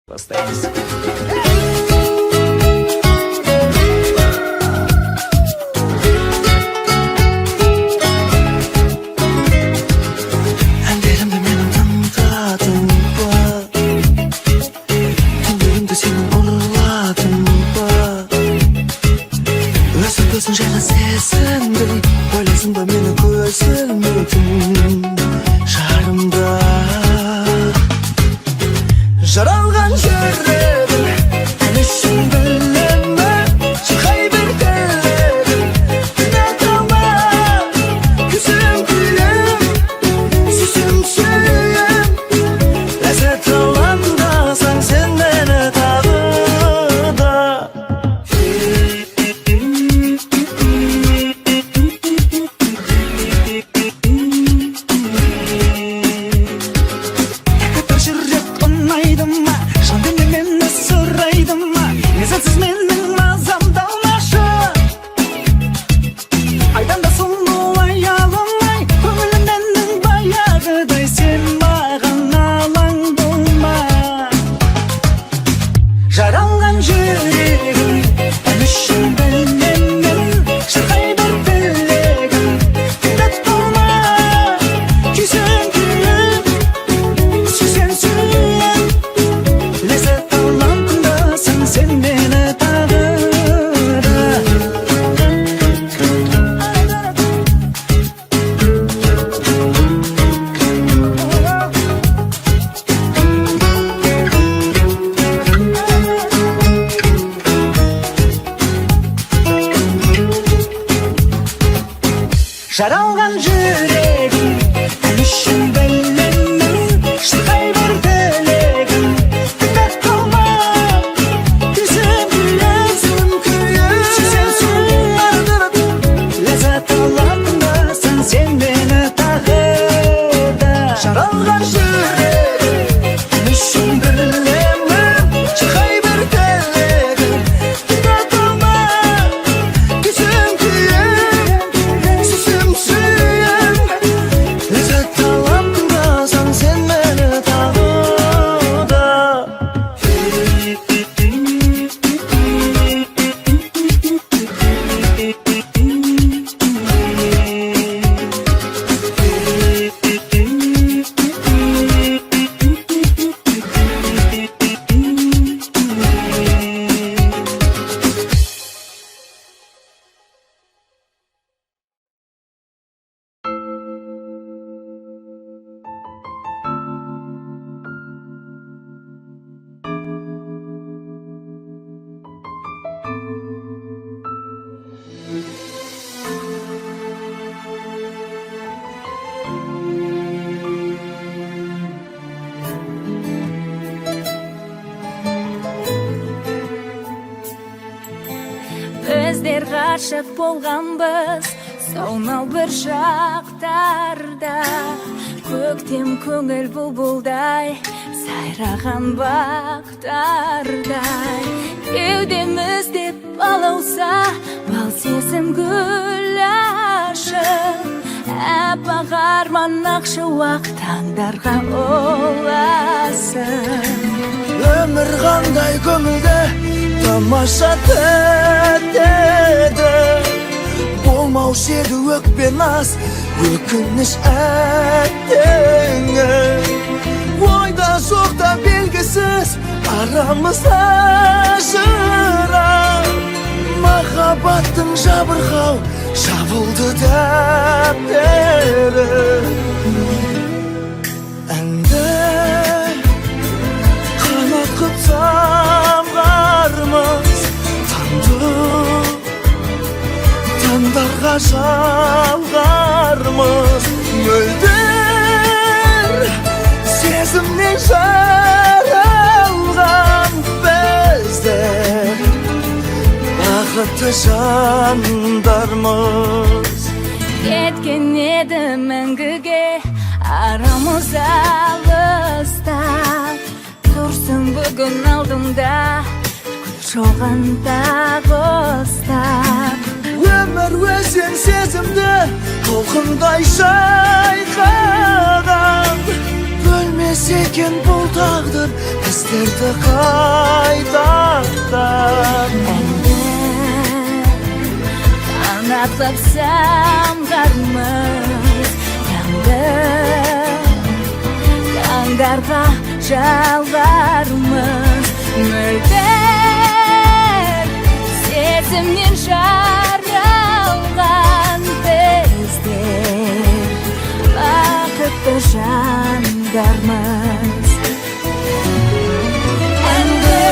Бастаймыз. Әндерімді менің тыңдадың ба? Түндерімді сенің ұрладың ба? Өзің жайлы сезіндің, ойлайсың ба мені көзілмейтін жарымда? Жаралған жүрегім әлі үшін білемі? Шырқай бір тілегім тыңдап алма. Күзім күлім, сүзім сүйем, ләззат алаңдасаң сен мені тағы да. Жүрек ұнайды ма? Жан дүниемді сұрайды ма? Ләззатсыз менің мазам далмашы. Айдан да сұлу аялымай, көңілімнің баяғыдай сен маған алаң болма. Жаралған жүрегім әлі үшін білмеймін, шырқай бір тілегім тыңдап қалма. Күйсең күйім, сүйсең сүйем, ләззат алам тыңдасаң сен мені тағы да. Жаралған жүрегім әлі үшін білмеймін, шырқай бір тілегім тыңдап қалма. Күйсең күйем, сүйсең сүйем, ләззат алам тыңдасаң сен мені тағы да. Жаралған жүрегім әлі үшін білмеймін, шырқай бір тілегім тыңдап қалма. Күйсең күйем, сүйсең сүйем, ләззат алам тыңдасаң сен мені тағы да. Біздер ғашық болғанбыз сонау бір шақтарда, көктем көңіл бұлбұлдай сайраған бақтардай. Кеудемізде балауса бал сезім гүл ашып, аппақ арман ақшуақ таңдарға ұласып. Өмір қандай көңілді, тамаша тәттеді. Болмаушы еді өкпе наз, өкініш әттеңі. Ойда жоқта белгісіз арамызда жырақ. Махаббаттың жабырқау жабылды дәптері. Әнді қанат қып самғармыз, таңдарға жалғармыз. Мөлдір сезімнен жаралған біздер бақытты жандармыз. Кеткен еді мәңгіге арамыз алыстап, тұрсың бүгін алдымда гүл шоғында ұстап. Өмір өзен сезімді толқындай шайқаған, Өлмес екен бұл тағдыр біздерді қайтардан. Қанат қапсам қармыз таңды, таңдарға жалғармыз. Мөлдір сезімнен жаралған біздер бақытты жандармыз. Әнді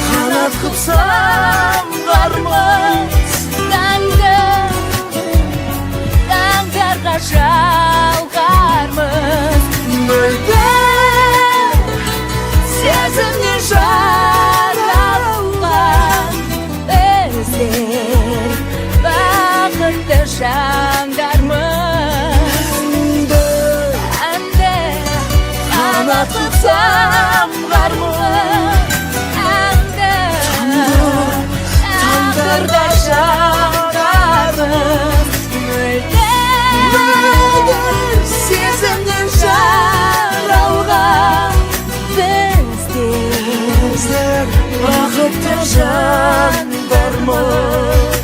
қанат қып самғармыз, Таңды, таңдарға жалғармыз. мөлдір сезімнен жаралған Біздер бақытты жандармыз. Әнді қанат қып самғармыз, Әнді тағдырда жанармыз. мөлдір сезімнен жаралған біздер бақытты жандармыз.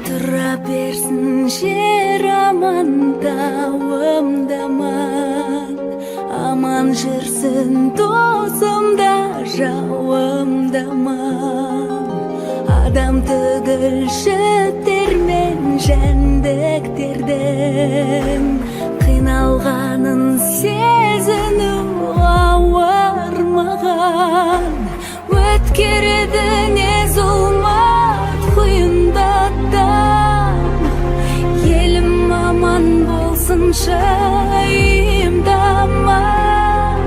Тұра берсін жер аман, дауымдаман, аман жүрсін досымда жауымдаман. Адам түгіл жіптер мен жәндіктердің қиналғанын сезіну ауыр маған. Өткереді не зұлмат құйындаттан, елім аман болсыншы имдаман.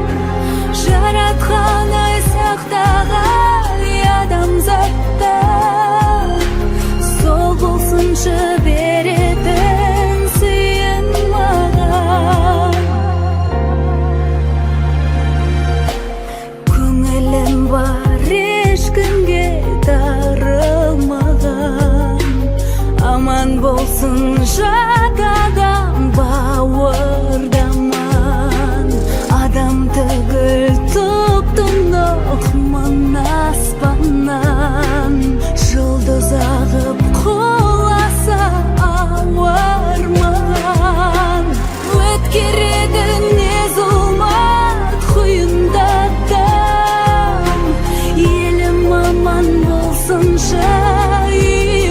Жаратқан ай сақтағай адамзаттан, сол болсыншы беретін сыйын маған. Көңілім бар ешкімге дарылмаған, аман болсын жат адам бауырдаман. Адам түгіл тұп-тұнық мың аспаннан, жұлдыз ағып құласа ауыр маған. Өткереді не зұлмат құйындаттан, елім аман болсыншы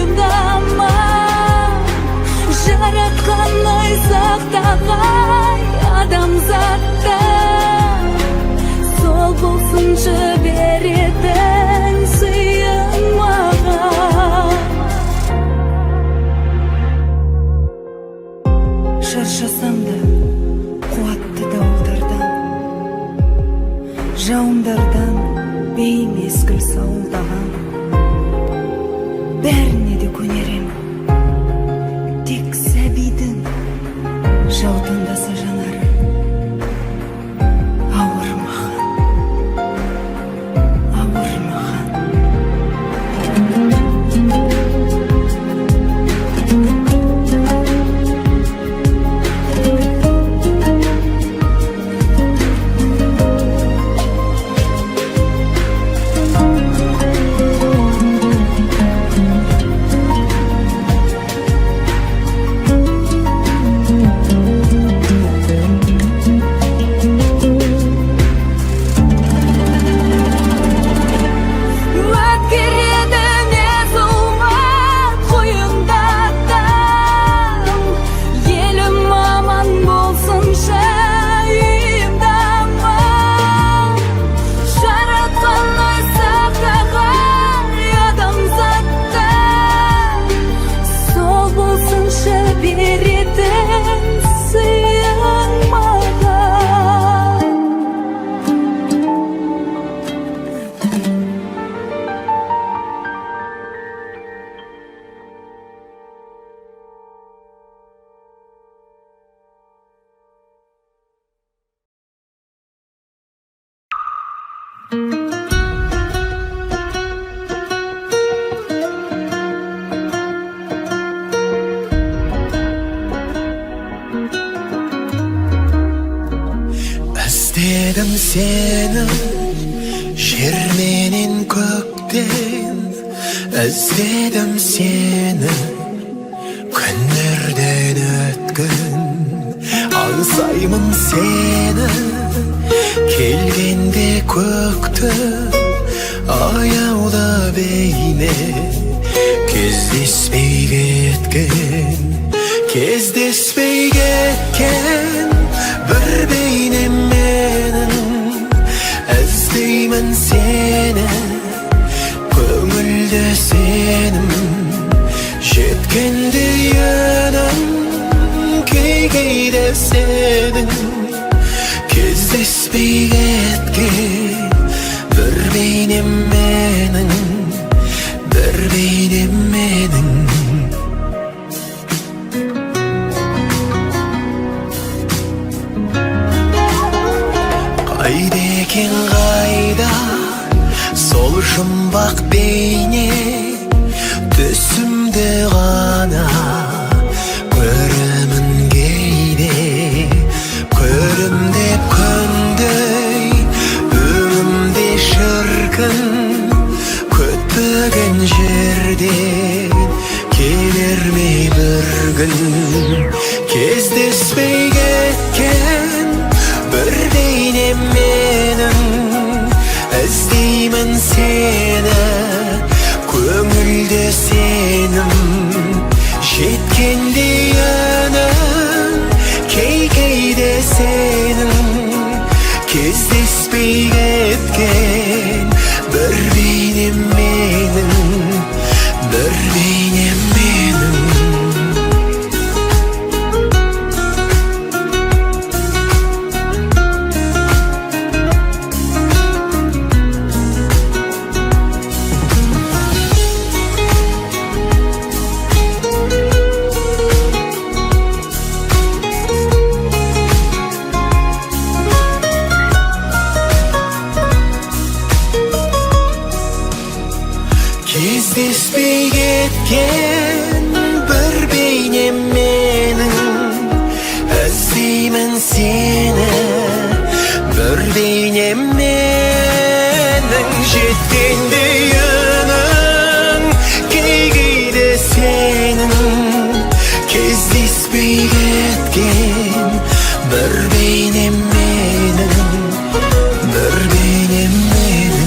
имдаман. Жаратқан ай сақтағай адамзаттан, сол болсыншы беретін сыйын маған. Шаршасам да қуатты дауылдардан, жауындардан беймезгіл сауылдаған, бәріне де көнерем, тек сәбидің жаутаңдаса жанары ауыр маған, ауыр маған. seni Жер менен көктен іздедім сені Күндерден өткен аңсаймын сені Келгенде көкті аяуда бейне Кездеспей кеткен бір бейнем менің іздеймін сені көңілді сенім жеткенде үнім кейде сенің кездеспей кеткен бір бейнем менің Қайда екен қайда сол жұмбақ бейне түсімді ғана көремін кейде көрім деп күндей өмірімде шіркін күтпеген жерден келер ме бір күн кездеспей кеткен бір бейнем менің іздеймін сені көңілді сенім жеткенде үнім кейде сенің кездеспей кеткен бір бейнем менің Кездеспей кеткен бір бейнем менің іздеймін сені бір бейнем менің жеткенде үнім кейде сенің кездеспей кеткен бір бейнем менің бір бейнем менің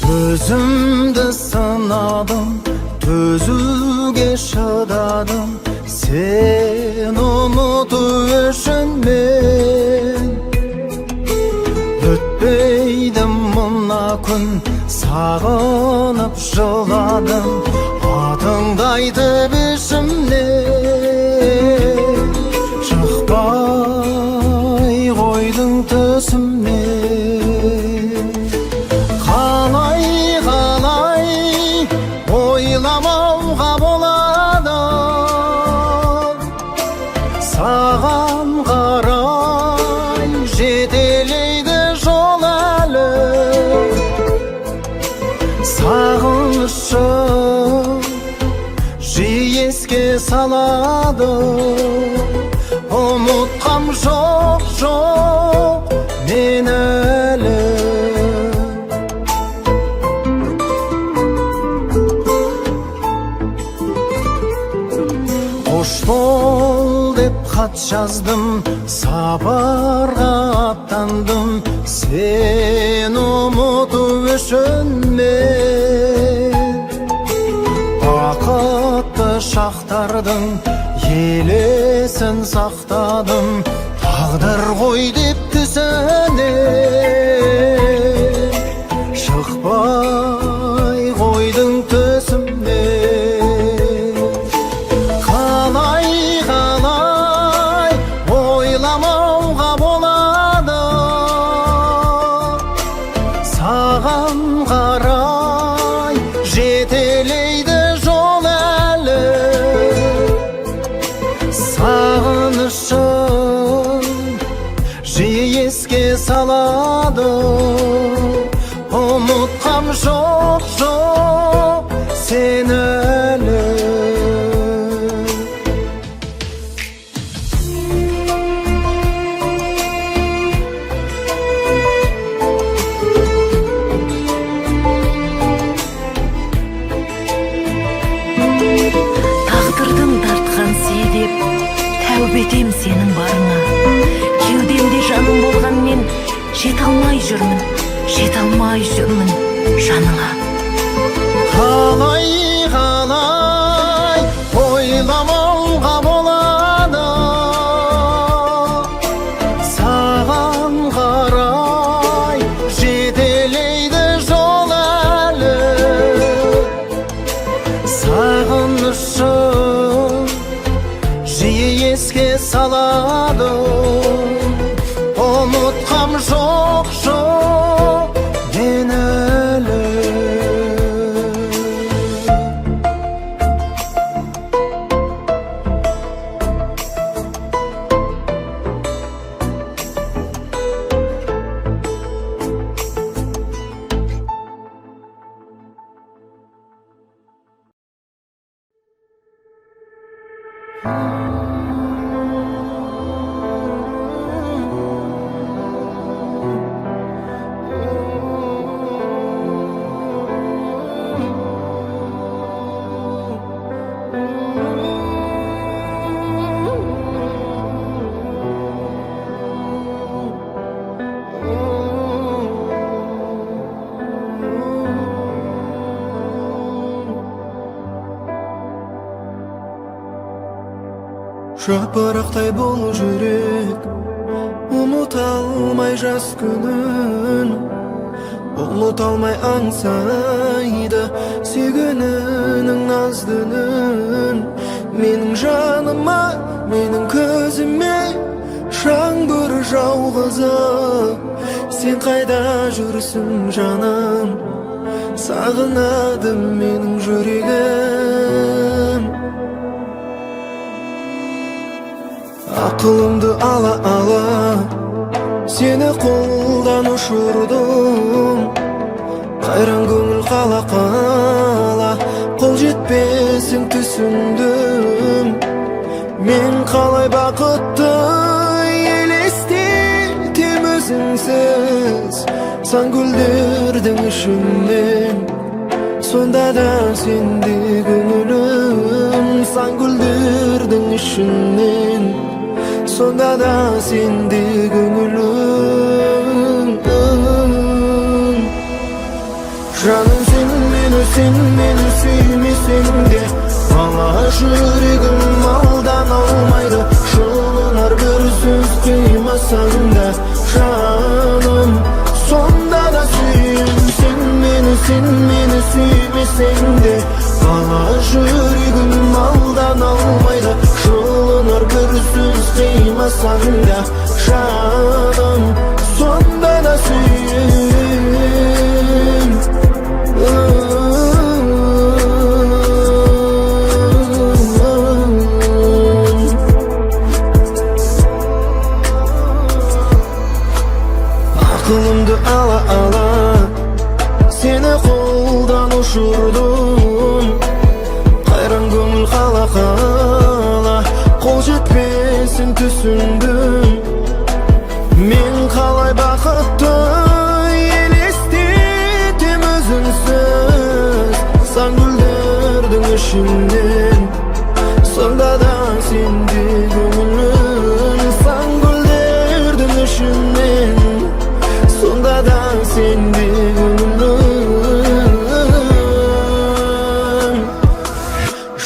Өзімді сынадым, төзуге шыдадым Сен ұмыту үшін мен Өтпейді мына күн, сағынып жыладым Атыңды айтып ішімнен Шықпай қойдың түсімнен ойламауға болады саған қарай жетелейді жол әлі сағынышым жиі еске салады ұмытқам жоқ мен әлі қош бол деп хат жаздым сапарға аттандым сен ұмыту үшін мен бақытты шақтардың елесін сақтадым тағдыр ғой деп түсіне шықпай қойдың түсімнен қалай салады. Ұмытқам жоқ, жоқ сені әлі. Тағдырдың тартқан себеп тәубе етем сенің барыңа. Кеудемде жаным болған мен жете алмай жүрмін жаныңа. Қалай ойламауға болады, саған қарай жетелейді жол әлі. Сағынышым жиі еске салады, ұмытқам жоқ, жоқ мен әлі. Жапырақтай бұл жүрек, ұмыта алмай жас күнін, ұмыта алмай аңсайды сүйгенінің наздынын. Менің жаныма, менің көзіме жаңбыр жауғызып, сен қайда жүрсің жаным, сағынады менің жүрегім. Ақылымды ала, сені қолдан ұшырдым. Қайран көңіл қала, қол жетпесің түсіндім. Мен қалай бақытты елестетем өзіңсіз, сан гүлдердің ішінен. Сонда да сенде көңілім, сан гүлдердің ішінен. Сонда да сенде көңілім. Жаным сен мені сүймесең де, бала жүрегім малдан алмайды. Жылынар бір сөз қимасаң да, жаным сонда да сүйем. Сен мені сүймесең де, бала жүрегім малдан алмайды. Жылынар бір сөз қимасаң да, жаным сонда да сүйем. Ақылымды ала, сені қолдан ұшырдым. Қайран көңіл қала, қол жетпесін түсіндім. Мен қалай бақытты елестетем өзіңсіз, сан гүлдердің ішінен. Сонда да сенде көңілім, сан гүлдердің ішінен. Сонда да сенде көңілім.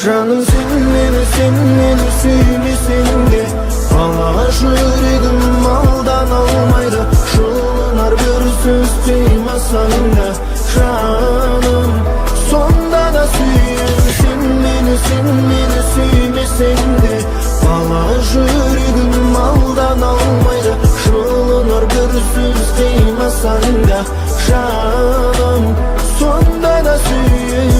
Жаным сен мені сүймесең де, бала жүрегім малдан алмайды. Жылынар бір сөз қимасаң да, жаным сонда да сүйем. Сен мені сүймесең де, бала жүрегім малдан алмайды. Жылынар бір сөз қимасаң да, жаным сонда да сүйем.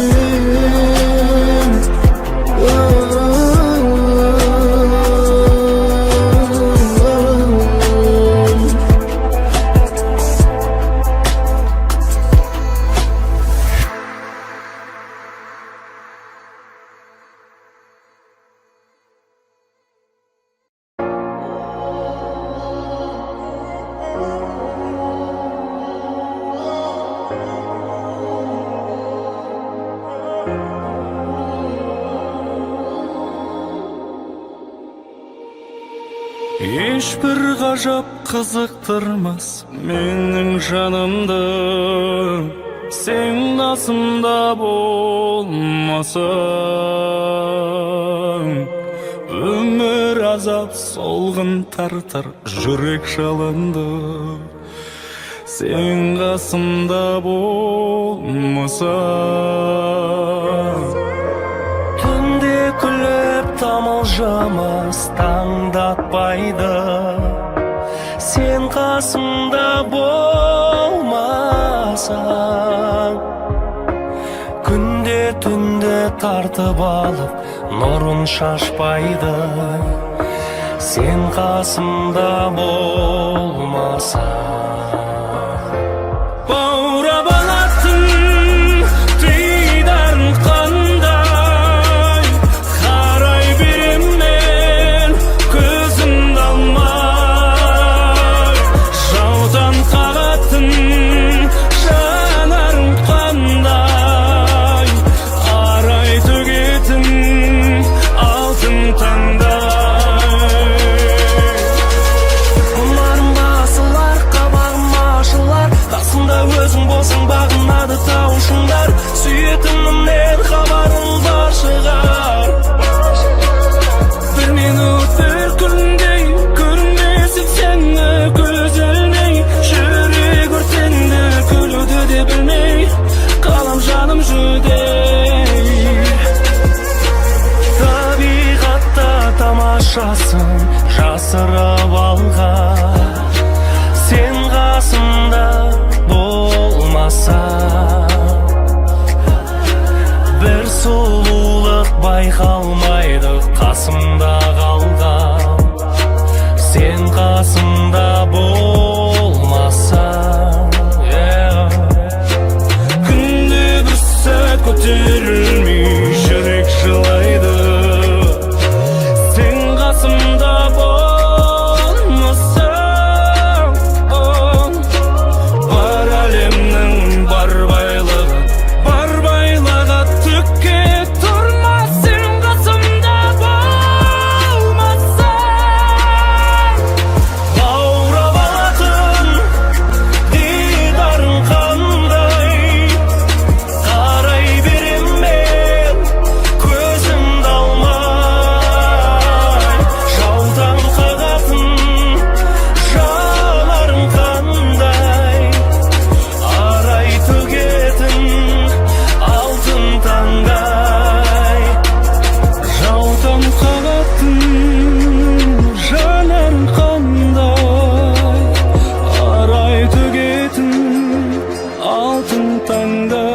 бір ғажап қызықтырмас менің жанымды сен қасымда болмасаң. Өмір азап солғын тартар жүрек жалынды сен қасымда болмасаң. Түнде күліп тамылжымас таңдатпайды сен қасымда болмасаң. Күнде түнде тартып алып нұрын шашпайды сен қасымда болмасаң. Баурап алатын дидарың қандай, қарай берем мен көзімді алмай. Жаудан қағатын жанарың қандай, арай төгетін алтын таңдай. Мұнарым басылар, қабағым ашылар, қасымда өзің болсаң бағынады тауышыңдар. Сүйетінімнен хабарың бар шығар. Бір минут бір күндей көрінбесіп сені көз ілмей, жүрек өртенді күлуді де білмей, қалам жаным жүдей. Табиғатта тамашасын жасырып алған сен қасымда болмасаң. Бір сұлулық байқалмайды қасымда қалған сен қасымда болмасаң. Күнде бір сәт көтерілмей жүрек жылайды сен қасымда болмасаң. Бар әлемнің бар байлығы түкке тұрмас сен қасымда болмасаң. Баурап алатын дидарың қандай, қарай берем мен көзімді алмай. Жаудан қағатын жанарың қандай, арай төгетін алтын таңдай. Жаудан қағатын жанарың қандай, арай төгетін алтын таңдай.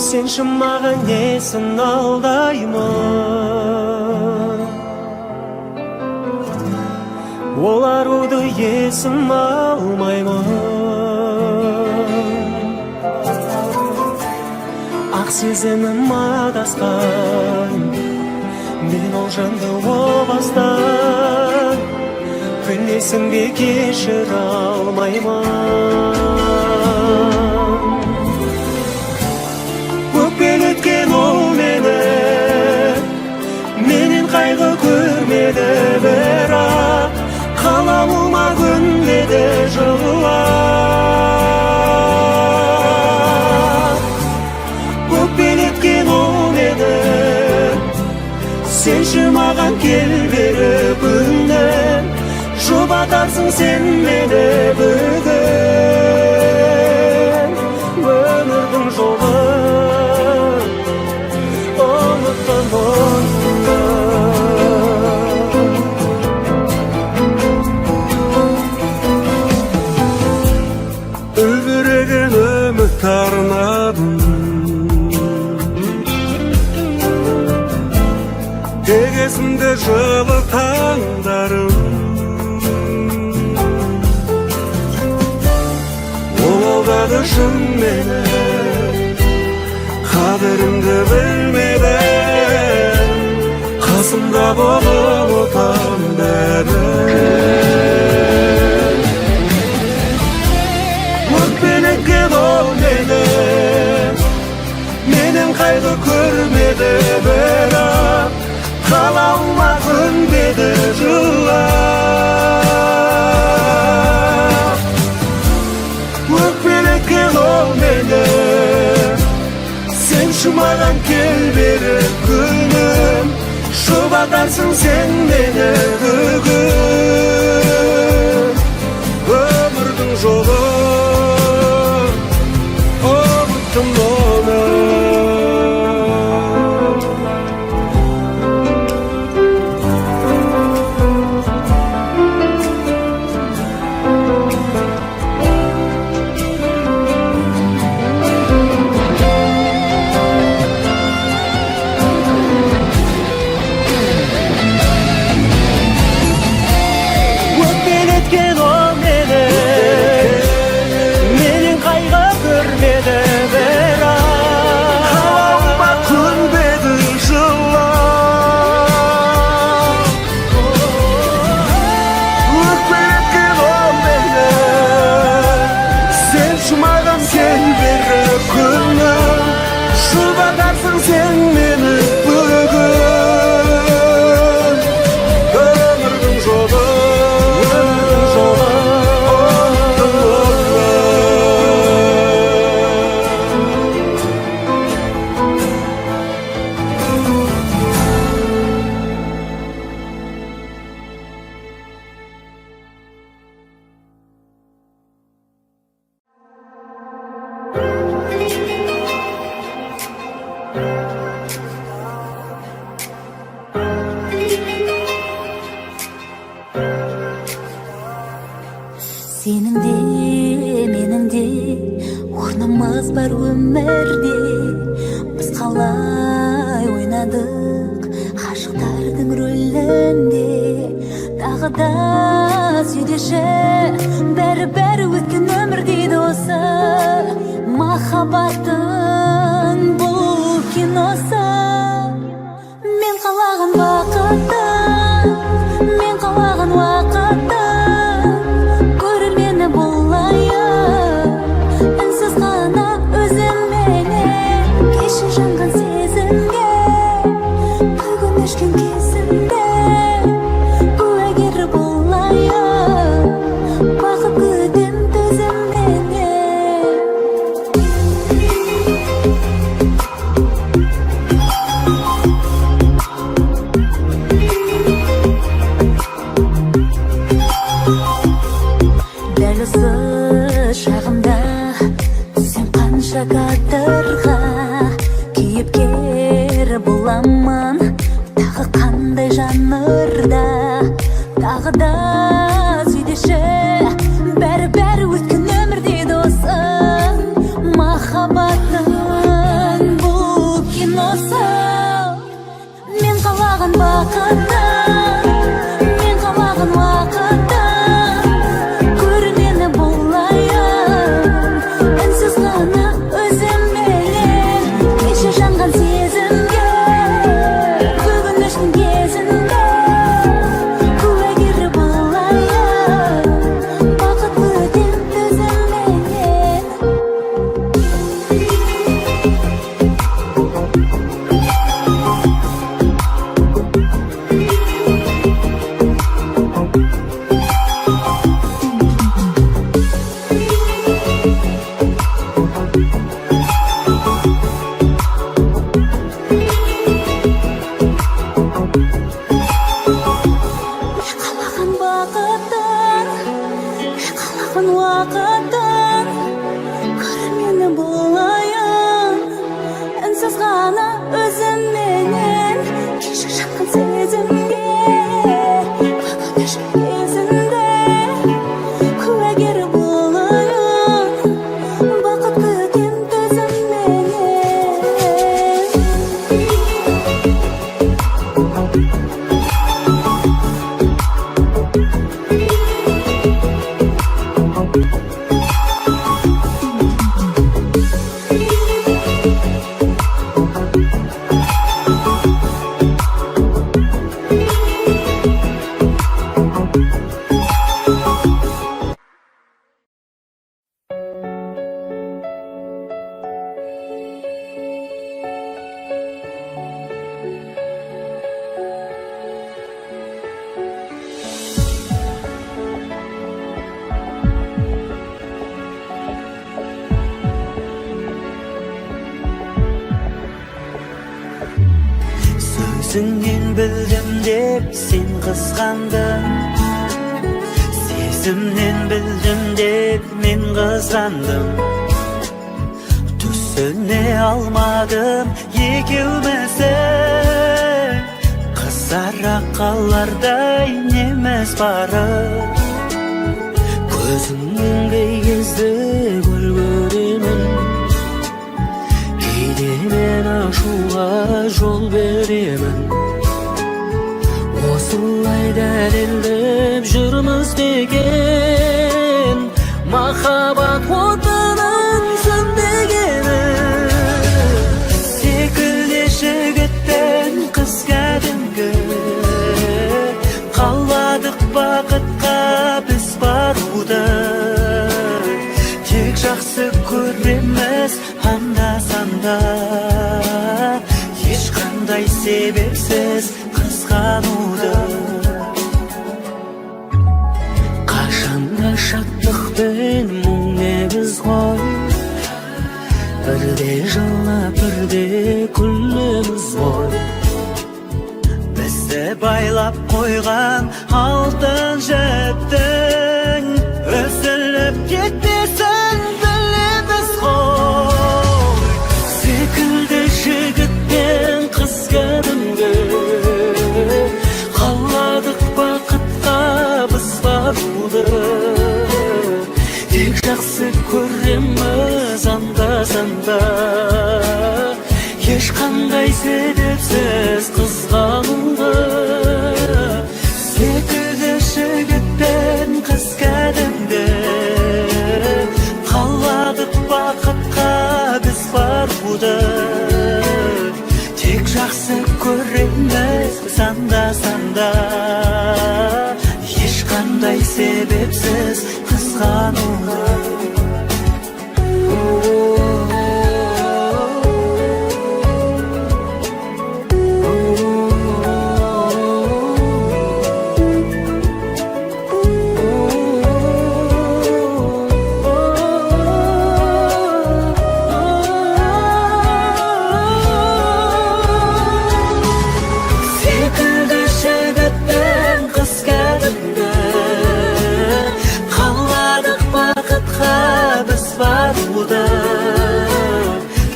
Сен шымаған несін алдаймын, ол аруды есім алмаймын. Ақ сезімім адасқан, мен ол жанды о бастан күнесің бе кешіре алмаймын. Өкпелі өткен ол мені, менен қайғы көрмеді, бірақ қалауыма көнбеді жылап. Өкпелі өткен ол мені, сенші маған кел бері күннен, қаларсың сен мені бүгін өмірдің жолын ұмытқан болдым. Үлбіреген үміт арнадым, тек есімде жылы таңдарым. Ол алдады шын мені, қадірімді білмедім, қасымда болып отам дедім. Өкпелеткен ол мені, менен қайғы көрмеді, бірақ қалауыма көнбеді жылап. Өкпелеткен ол мені, сен шумаған кел бері күнім, жұбатарсың сен мені бүгін өмірдің жолын ұмыттым оны. Жұбатарсың сен мені бүгін өмірдің жолын ұмыттым оны. Сенің де менің де орнымыз бар өмірде, біз қалай ойнадық ғашықтардың рөлінде. Тағы да сөйлеші, бәрі өткен өмір дейді осы махаббаттың бұл киносы. Мен қалаған уақытта, мен қалаған уақытта көрермені болайын, үнсіз ғана өзімменен. Кеше жанған сезімге бүгін өшкен кезімде куәгері болайын, бақыт күтем төзімменен. Дәл осы шағымда түсем қанша кадрға, кейіпкер боламын тағы қандай жанрда. Тағы да сөйлеші, бәрі өткен өмір дейді осы махаббаттың бұл киносы. Мен қалаған бақытта, мен қалаған уақытта көрермені болайын, жақын уақыттан көр мені болайын үнсіз ғана өзімменен кешір жатқан сезімге өкініш кезінде куәгер болайын бақыт күтем төзімменен. Сөзіңнен білдім деп сен қызғандың, сезімнен білдім деп мен қызғандым. Түсіне алмадым екеуміздің, қызара қалардай неміз барып. Көзіңнен кей кезде гүл көремін, кейде мен ашуға жол беремін. Осылай дәлелдеп жүрміз деген махаббат отының сөнбегені. Секілді жігіттен қыз кәдімгі, қаладық бақытқа біз баруды. Тек жақсы көреміз анда-санда, ешқандай себепсіз қызғануды. Қашанда шаттықпен мұң негіз ғой, бірде жылап бірде күлеміз ғой. Бізді байлап қойған алтын жіптің үзіліп кетпесін білеміз ғой. Секілді жігіттен қыз кәдімгі, қаладық бақытқа біз баруды. Тек жақсы көреміз анда-санда, ешқандай себепсіз қызғануды. Секілді жігіттен қыз кәдімгі, қаладық бақытқа біз баруды. Тек жақсы көреміз анда-санда, ешқандай себепсіз қызғануды.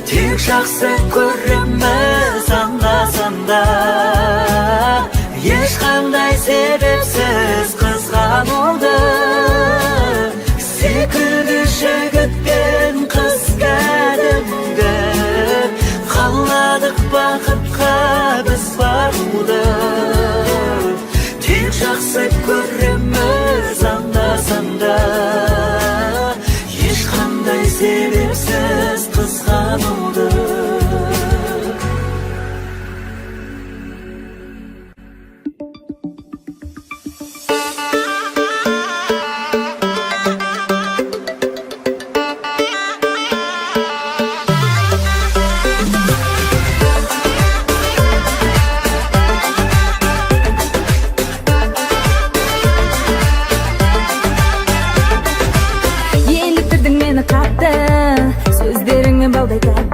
Тек жақсы көреміз анда-санда, ешқандай себепсіз қызғануды. Секілді жігітпен қыз кәдімгі, қаладық бақытқа біз баруды. Тек жақсы көреміз анда-санда, ешқандай себепсіз қызғануды.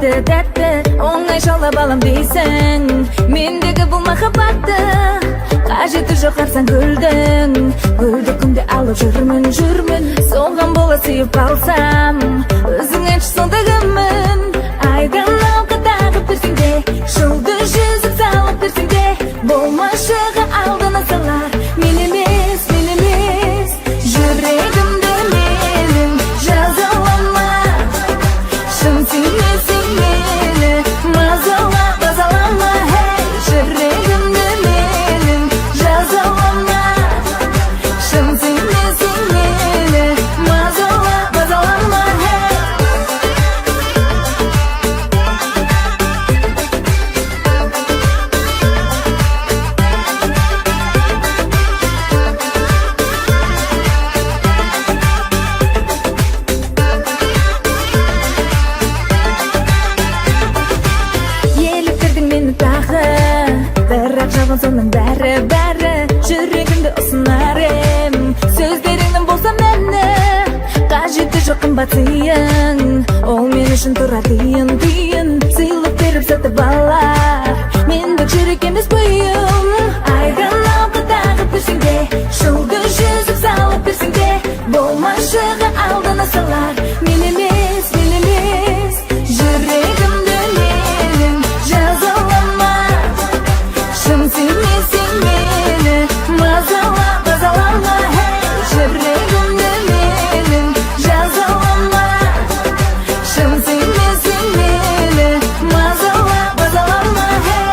Тәтті, оңай жаулап алам дейсің, мендегі бұл махаббатты. Қажеті жоқ арсаң гүлдің, гүлді күнде алып жүрмін. Соңған suyup alsam Özüňe çysyndygymin Aydan alqadagy birsiňde Şulduz yüzüp salyp birsiňde Bolmaşygy aldyna salar Menimiz, menimiz Yüregimde menim Жазалама Şım sünmesin meni Mazala, mazalama hey Yüregimde menim Жазалама Şım sünmesin meni Mazala, mazalama hey Еліктірдің мені тағы Бірақ жалған соның бәрі Жүрегімді ұсынарым Сөздеріңнің болса мәні Қажеті жоқ қымбат сыйың Ол мен үшін тұра тиын Сыйлық беріп сатып алар Мендік жүрек емес бұйым Айдан алқыдағы бірсіңде Жұлдыз жүзіп салып бірсіңде Болмашыға алдына салар Мен емес Жүрегімді менің Жазалама Шын сүймесең мені Мазала, мазалама hey Жүрегімді менің Жазалама Шын сүймесең мені Мазала, мазалама hey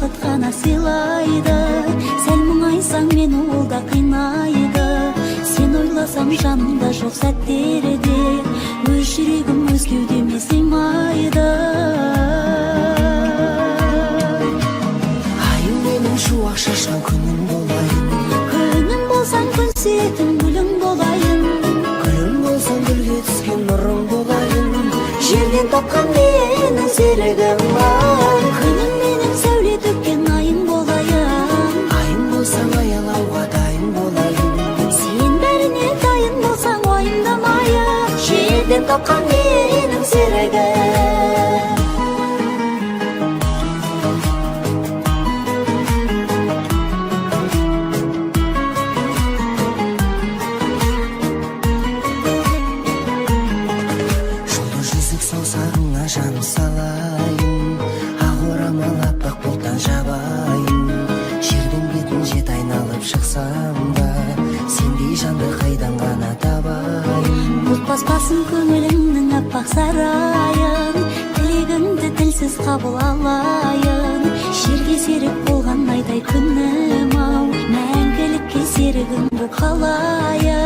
бақыт қана сыйлайды. Сәл мұңайсаң мені ол да қинайды. Сен ойласам жанымда жоқ сәттерде, өз жүрегім өз кеудеме сыймайды. Айым менің шуақ шашқан күнім болайын. Күнің болсаң күн сүйетін гүлің болайын. Гүлім болсаң гүлге түскен нұрың болайын. Жерден тапқан менің серігім ай. Күнің менің сәуле төккен айың болайын. Айым болсаң аялауға дайын болайын. Сен бәріне дайын болсаң уайымдамайын. Жерден тапқан менің серігім. Жолды жүзік саусағыңа жаным салайын. Ақ орамал аппақ бұлттан жабайын. Жердің бетін жет айналып шықсам да, сендей жанды қайдан ғана табайын. Бұлт баспасын көңіліңнің аппақ сарайын. Тілегіңді тілсіз қабыл алайын. Жерге серік болған айдай күнім ау, мәңгілікке серігім боп қалайын.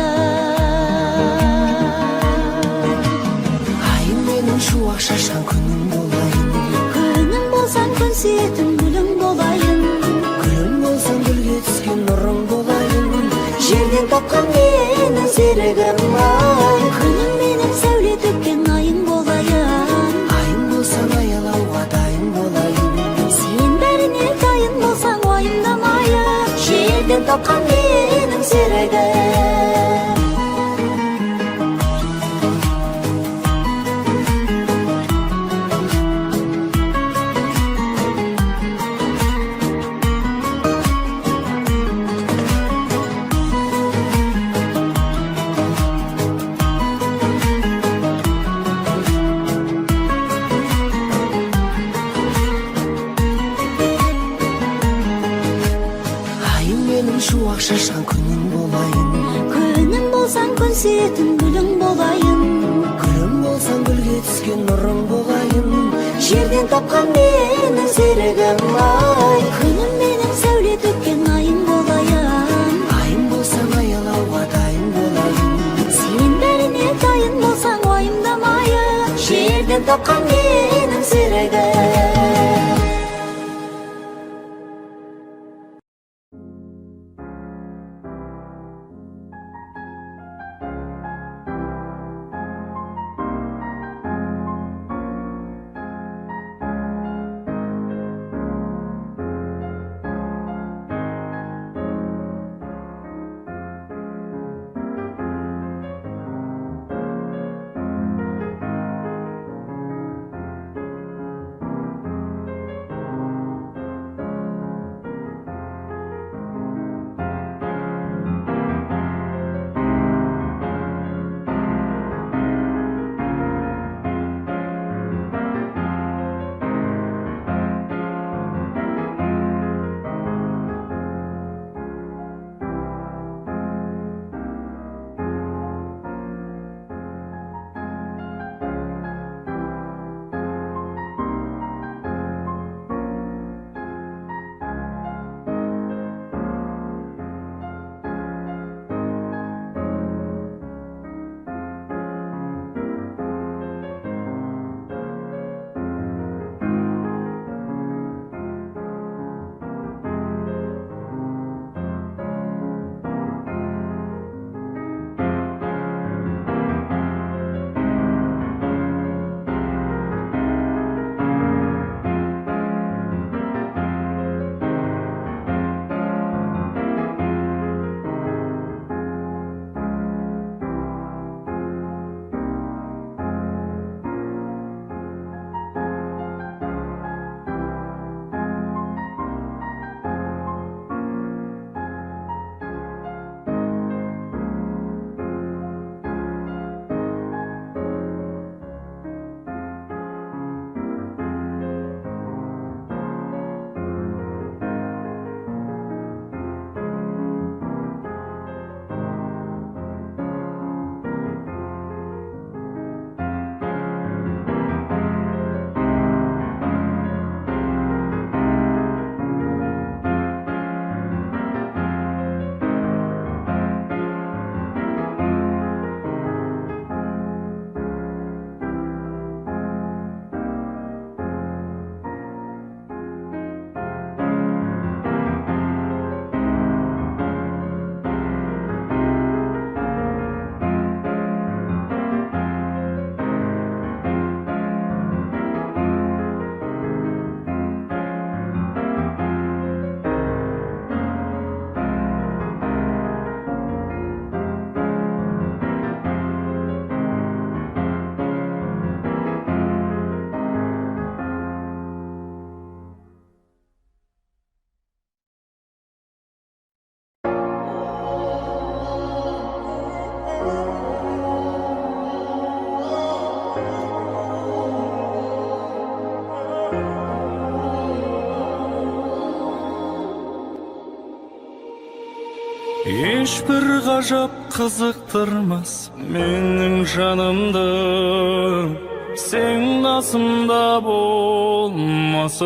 Айым менің шуақ шашқан күнім болайын. Күнің болсаң күн сүйетін гүлің болайын. Гүлім болсаң гүлге түскен нұрың болайын. Жерден тапқан менің серігім ай. Күнің менің сәуле төккен айың болайын. Айым болсаң аялауға дайын болайын. Сен бәріне дайын болсаң уайымдамайын. Жерден тапқан менің серігім. Айым менің шуақ шашқан күнім болайын. Күнің болсаң күн сүйетін гүлің болайын. Гүлім болсаң гүлге түскен нұрың болайын. Жерден тапқан менің серігім ай. Күнің менің сәуле төккен айың болайын. Айым болсаң аялауға дайын болайын. Сен бәріне дайын болсаң уайымдамайын. Жерден тапқан менің серігім. ешбір ғажап қызықтырмас менің жанымды сен қасымда болмасаң.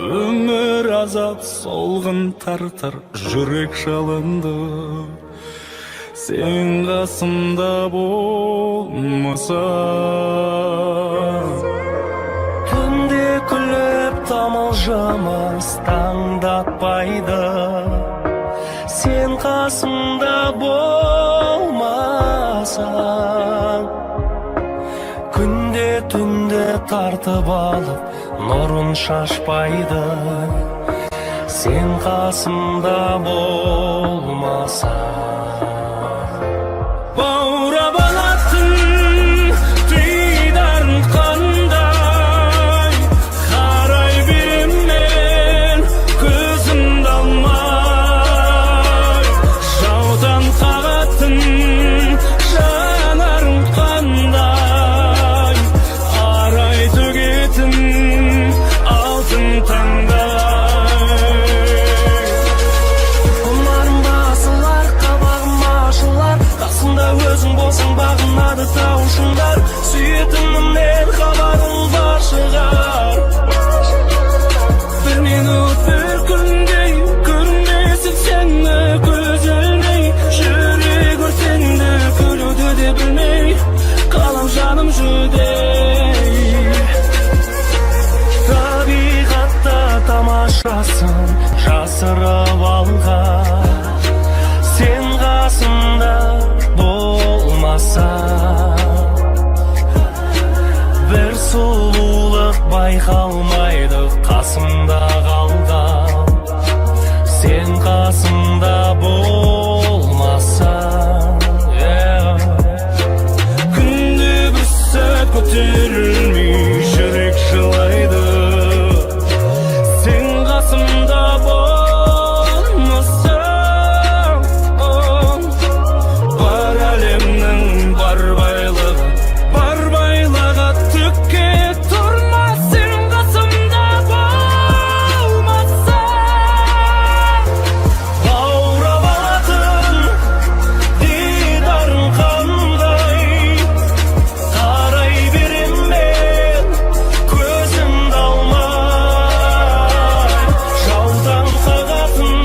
Өмір азап солғын тартар жүрек жалынды сен қасымда болмасаң. Күнде күліп тамылжымас таңдатпайды сен қасымда болмасаң. Күнде түнде тартып алып нұрын шашпайды сен қасымда болмасаң. Баурап алатын дидарың қандай, қарай берем мен көзімді алмай. Жаудан қағатын жанарың қандай, арай төгетін алтын таңдай. Құмарым басылар, қабағым ашылар, қасымда өзің болсаң бағынады таушындар. Сүйетінімнен хабарың бар шығар. Бір минут бір күндей көрмесіп сені көз ілмей, жүрек өртенді күлуді де білмей, қалам жаным жүдей. Табиғатта тамашасын жасырып алған сен қасымда болмасаң. Бір сұлулық байқалмайды қасымда қалған сен қасымда болмасаң. Күнде бір сәт көтерілмей жүрек жылайды сен қасымда болмасаң. Бар әлемнің бар байлығы түкке тұрмас сен қасымда болмасаң. Баурап алатын дидарың қандай, қарай берем мен көзімді алмай. Жаудан қағатын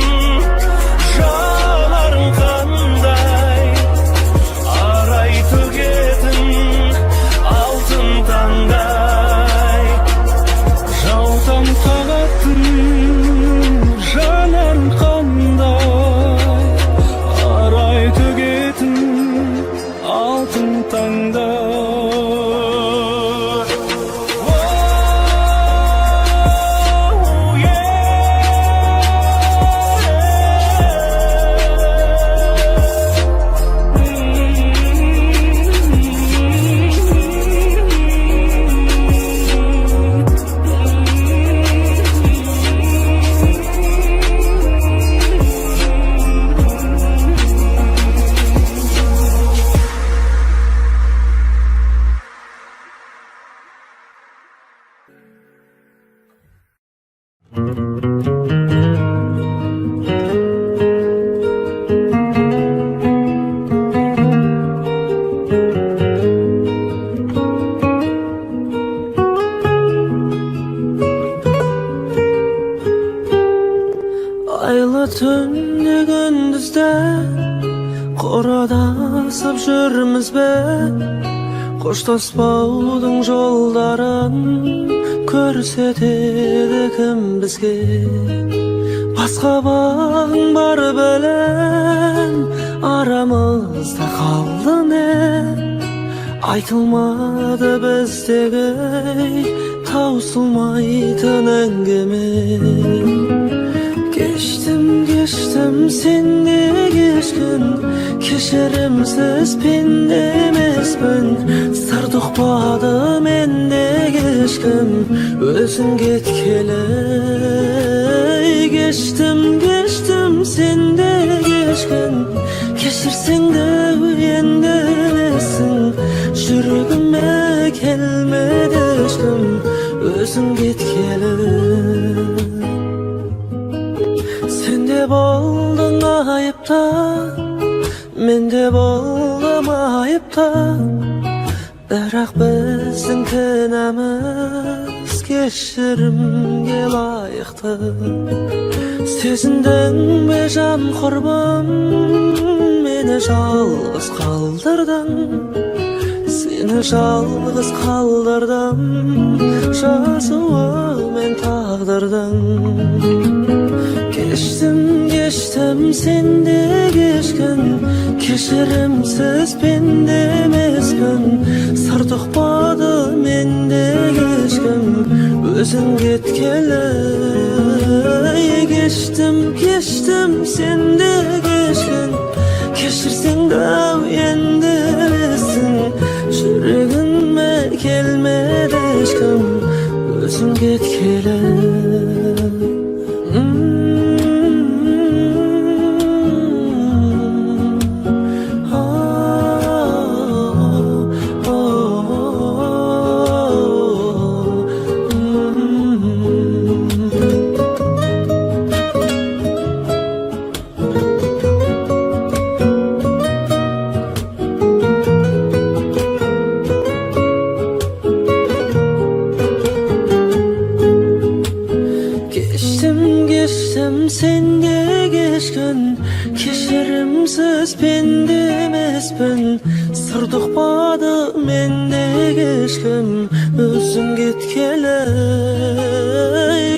жанарың қандай, арай төгетін алтын таңдай. Жаудан қағатын жанарың қандай, арай төгетін алтын таңдай. Айлы түнде күндізде қорадасып жүрміз бе, қоштаспаудың жолдарын көрсетеді кім бізге. Басқа бағың бар білем, арамызда қалды не, айтылмады біздегі таусылмайтын әңгіме. Кештім сенде кешкін, кешірімсіз пенде емеспін. Сыр ұқпады менде ешкім, өзің кеткелі. Кештім сенде кешкін, кешірсең де енді білесің. Жүрегіме келмеді ешкім, өзің кеткелі. Сен Mende boldun ayıpta, mende boldum ayıpta. Birak bizning tinamiz kechirimga loyiqdi. Sezindingmi jon qurbim, meni yolg'iz qoldirding. Seni yolg'iz qoldirdim, shosuvi men taqdirdim. Geçtim sende geçkin, kechirimsiz pendemezkin. Sır tuqmadı mende geçkin, özün ketkeli. Geçtim sende geçkin, kechirsen de endi bilsin. Yuragimga kelmedi hech kim, özün ketkeli. Geçtim sende geçkin, kechirimsiz pendemezbin. Sır tuqmadı mende geçkin, özün ketkeli.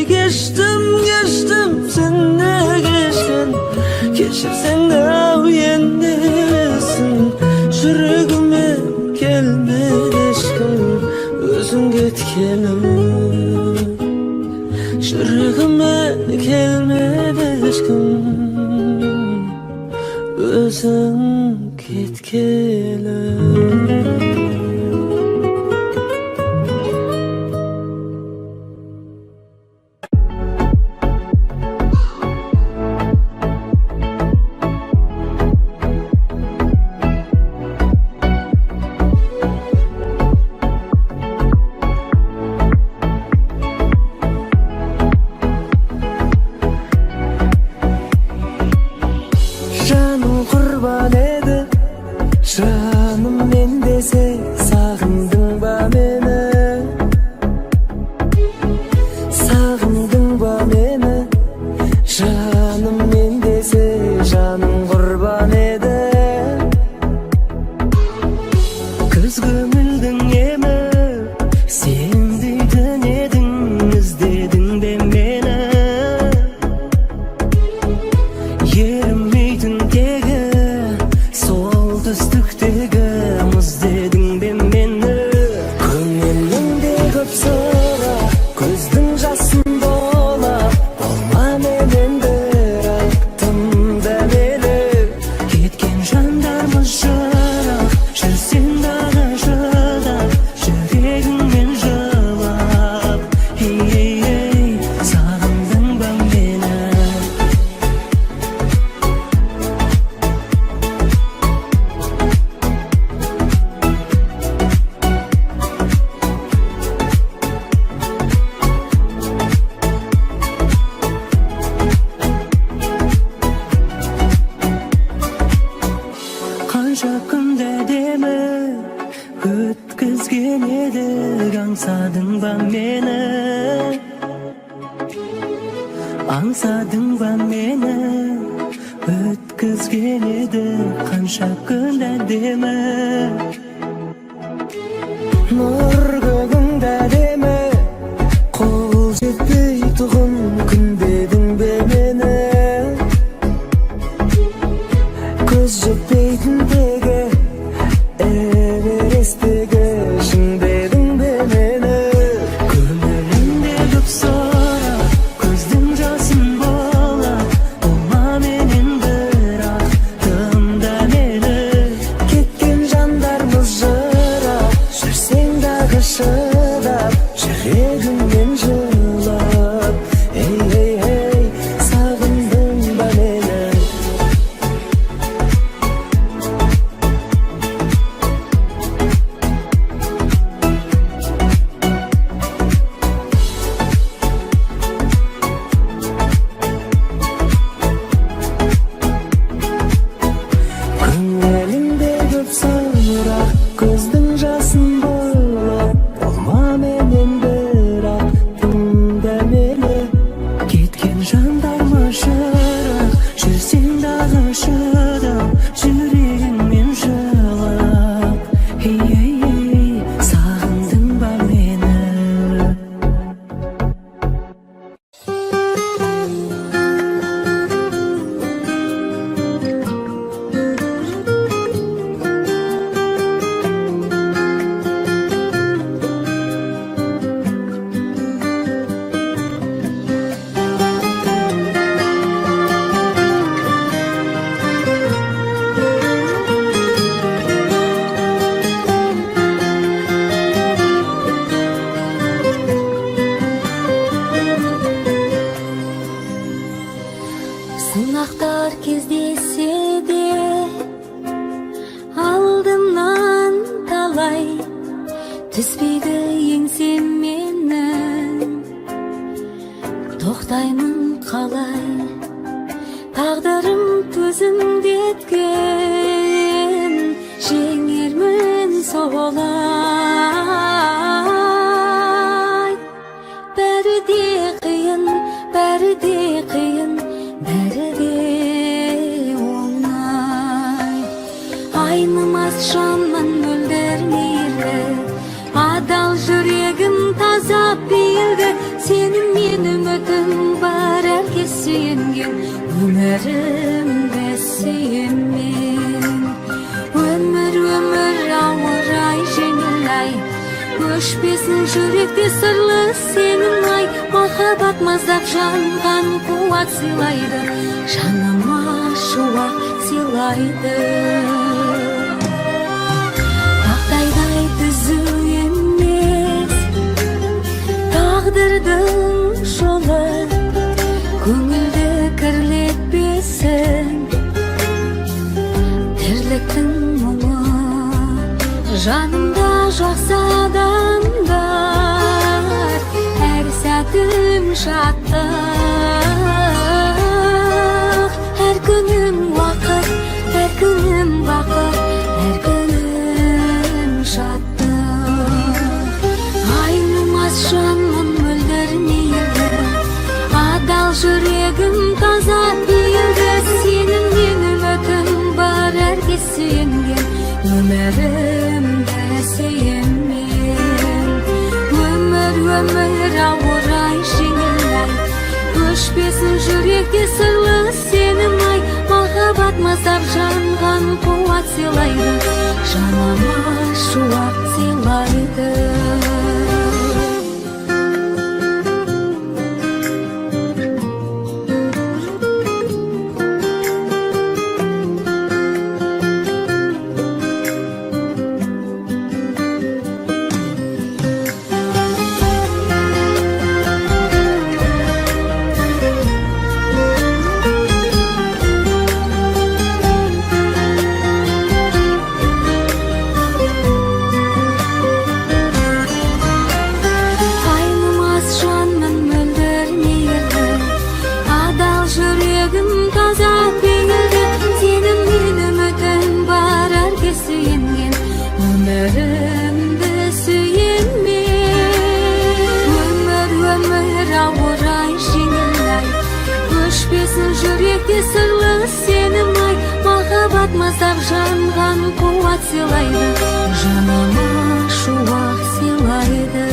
Geçtim sende geçkin, kechirsen de endi bilsin. Yuragimga kelmedi hech kim, özün ketkeli. Yuragimga kelmedi hech kim, özün ketkeli. Canım kurban edi, canım men dese, sağındın ba meni, sağındın ba meni. Canım men dese, canım kurban edi. Көз көмілдің еми, sen дейтін едің, іздедің бе мені. Ерімейтін тегі, сол түстіктегі, мұздедің бе мені. Көңіліңде көп сұра, көздің жасын бола, болма менен бірақ тыңда мені. Кеткен жандармыз жырақ, жүрсең дағы жылап, жүрегіңмен жылап. Ей, сағындың ба мені? Қанша күнде демі өткізген едік, аңсадың ба мені? Аңсадың ба мені? Өткізген едік, қанша күнде демі. Нұр көгіңде демі, қол жетпей тұғын күндедің бе мені? Көз жетпейтін тегі, Эвересттегі шыңдедің бе мені? Көңілімде көп сұра, көздің жасын бола, болма менен бірақ тыңда мені. Кеткен жандармыз жырақ, жүрсең дағы шыдап, жүрегіңмен жылап. Ей, сағындың ба мені? түспейді еңсем менің, тоқтаймын қалай, тағдырым төзімді еткен, жеңермін солай. Бәрі де қиын, бәрі де қиын, бәрі де оңай. Айнымас жанмын мөлдір мейлі, адал жүрегім таза пейілді. Сенің мен үмітім бар әркез сүйенген, өмірімді сүйенмен. Өмір, өмір ауыр ай, жеңіл ай, өшпесін жүректе сырлы сенің ай. Махаббат маздап жанған қуат сыйлайды, жаныма шуақ сыйлайды. Тақтайдай түзу емес тағдырдың жолы, көңілді кірлетпесін тірліктің мұңы. Жанымда жақсы адамдар, әр сәтім шаттық, әр күнім уақыт, әр күнім бақыт, әр күнім шаттық. Айнымас жанмын мөлдір мейірді, адал жүрегім таза пейілді. Сенің мен үмітім бар әркез сүйенген, өмірімді сүйенмен. Өмір, өмір ауыр ай, жеңіл ай, өшпесін жүректе сырлы сенің ай. Махаббат маздап жанған қуат сыйлайды, жаныма шуақ сыйлайды. Жүректе сырлы сенің ай, махаббат маздап жанған қуат сыйлайды, жаныма шуақ сыйлайды.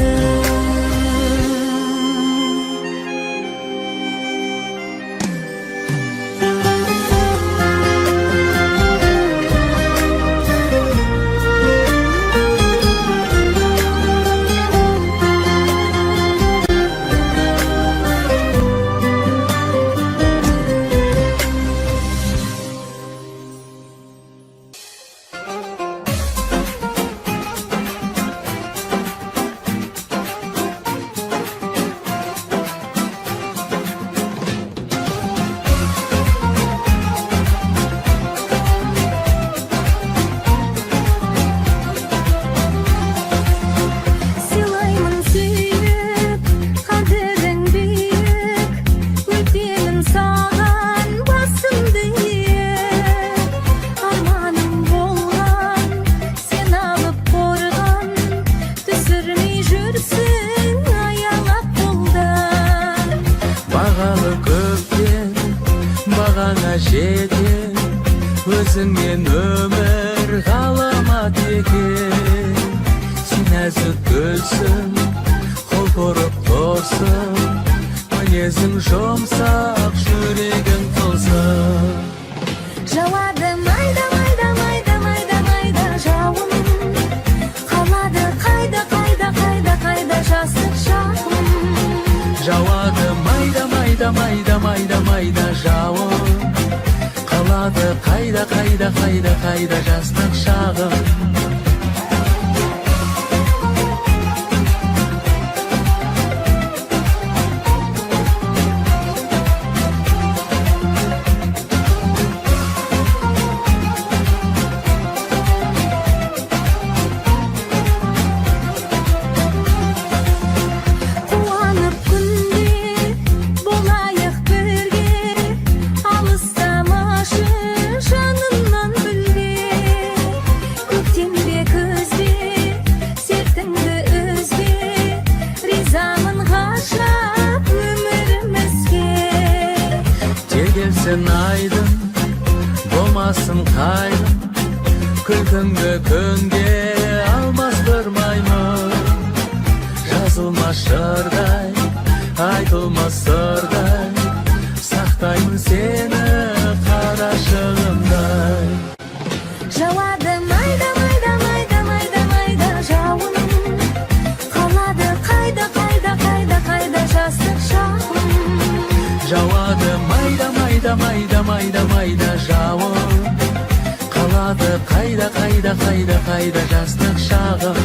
жетен, өзіңмен өмір ғаламат екен. Сен нәзік гүлсің, құлпырып тұрсың, мінезің жұмсақ, жүрегің тылсың. Жауады майда майда майда майда майда жауын, қалады қайда қайда қайда қайда жастық шағым. Жауады майда майда майда майда майда жауын, қалады қайда қайда қайда қайда жастық шағым. кетсін айдын, болмасын қайдын, күлкіңді күнге алмастырмаймын. Жазылмас жырдай, айтылмас сырдай, сақтаймын сені қарашығымдай. Жауады майда майда майда майда майда жауын, қалады қайда қайда қайда қайда жастық шағым. Жауады майда майда майда майда майда жауын, қалады қайда қайда қайда қайда жастық шағым.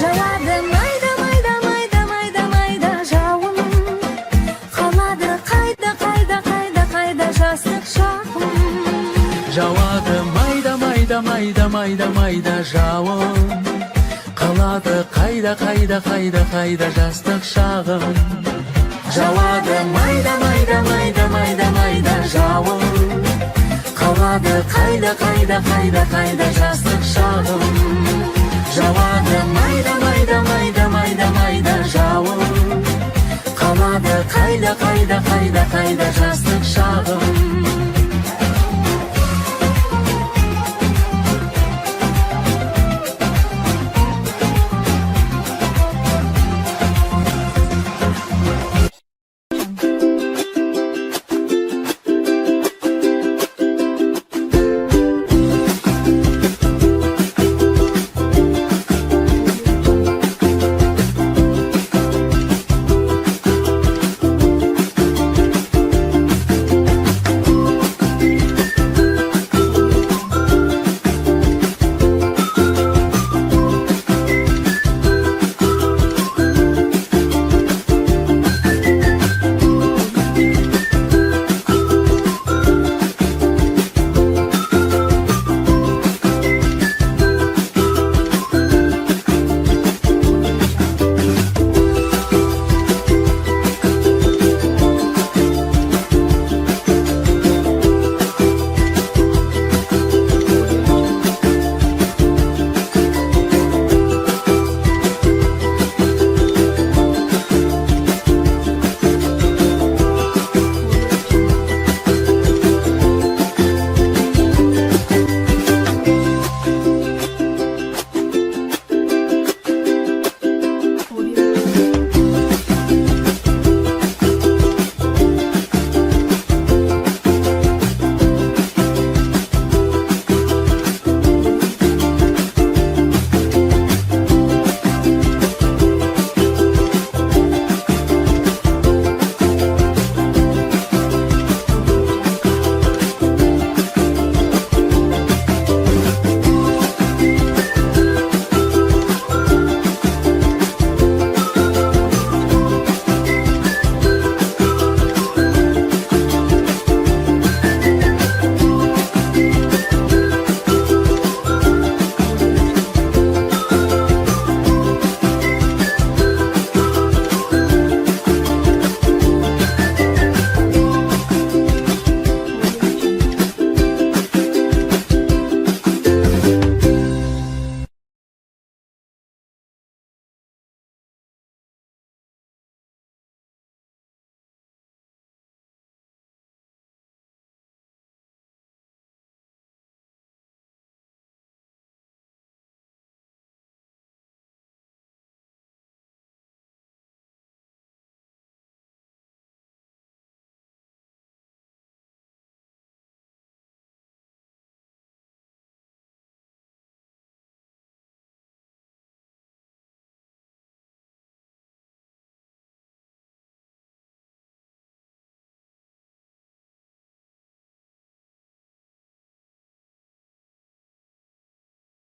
Жауады майда майда майда майда майда жауын, қалады қайда қайда қайда қайда жастық шағым. Жауады майда майда майда майда майда жауын, қалады қайда қайда қайда қайда жастық шағым. Жауады майда майда майда майда майда жауын, қалады қайда қайда қайда қайда жастық шағым. Жауады майда майда майда майда майда жауын, қалады қайда қайда қайда қайда жастық шағым.